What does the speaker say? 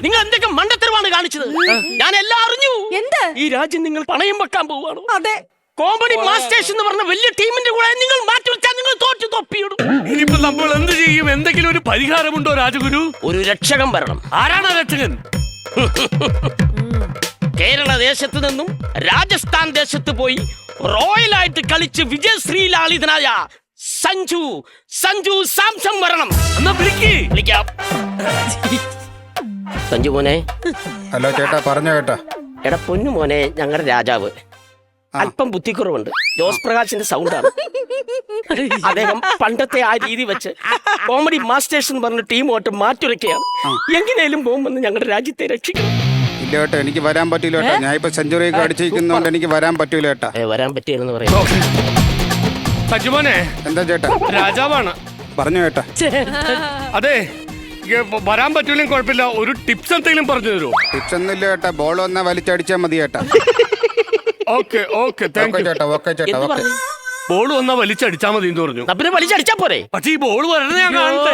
നിങ്ങൾ എന്തൊക്കെ മണ്ടത്തരമാണ് കാണിച്ചത്? ഞാൻ എല്ലാം അറിഞ്ഞു. എന്ത്? ഈ രാജ്യം നിങ്ങൾ പണയം വെക്കാൻ പോവാണ്. അതെ. കോമഡി മാസ്റ്റേഴ്സ് എന്ന് പറഞ്ഞ വലിയ ടീമിന്റെ കൂടെ നിങ്ങൾ മാറ്റി വെച്ചാൽ നിങ്ങൾ തോറ്റു തൊപ്പിയിടും. ഇനിയിപ്പോ നമ്മൾ എന്ത് ചെയ്യും? എന്തെങ്കിലും ഒരു പരിഹാരമുണ്ടോ രാജഗുരു? ഒരു രക്ഷകൻ വരണം. ആരാണ് രക്ഷകൻ? കേരള ദേശത്ത് നിന്നും രാജസ്ഥാൻ ദേശത്ത് പോയി റോയലായിട്ട് കളിച്ച് വിജയശ്രീലാളിതനായ സഞ്ജു സാംസം വരണം. എന്നാ വിളിക്കാം. സഞ്ജു മോനെ. ഹലോ ചേട്ടാ, പറഞ്ഞോ ചേട്ടാ. എടാ പൊന്നു മോനെ, ഞങ്ങളുടെ രാജാവ് അല്പം ബുദ്ധിക്കുറവുണ്ട്. ജോസ് പ്രകാശിന്റെ സൗണ്ടാണ്. അദ്ദേഹം പണ്ടത്തെ ആ രീതി വെച്ച് കോമഡി മാസ്റ്റേഴ്സ് എന്ന് പറഞ്ഞ ടീമുമായിട്ട് മാറ്റുരയ്ക്കുകയാണ്. എങ്ങനെയും പോകുമെന്ന് ഞങ്ങളുടെ രാജ്യത്തെ രക്ഷിക്കണം. ഇല്ല ചേട്ടാ, എനിക്ക് വരാൻ പറ്റൂല ചേട്ടാ. ഞാൻ ഇപ്പൊ സെഞ്ചുറി ഒക്കെ അടിച്ചിരിക്കുന്നോണ്ട് എനിക്ക് വരാൻ പറ്റൂല ചേട്ടാ. വരാൻ പറ്റിയെന്ന് പറയാം. സഞ്ജുമോനെ, എന്താ ചേട്ടാ? രാജാവാണ്. പറഞ്ഞോ ചേട്ടാ. അതെ, വരാൻ പറ്റൂലെങ്കിൽ കുഴപ്പമില്ല. ഒരു ടിപ്സ് എന്തെങ്കിലും പറഞ്ഞു തരുമോ? ടിപ്സ് ഒന്നും ഇല്ല ചേട്ടാ. ബോൾ വന്നാ വലിച്ചടിച്ചാ മതി ചേട്ടാ. ഓക്കെ ഓക്കെ, താങ്ക് യു ചേട്ടാ. ഓക്കെ ചേട്ടാ. എന്ത് ഓക്കെ. പറഞ്ഞു? ബോൾ വന്നാ വലിച്ചടിച്ചാ മതി എന്ന് പറഞ്ഞു. പിന്നെ വലിച്ചടിച്ചാ പോരെ? പക്ഷേ ഈ ബോൾ വരണേ ഞാൻ കാണട്ടെ.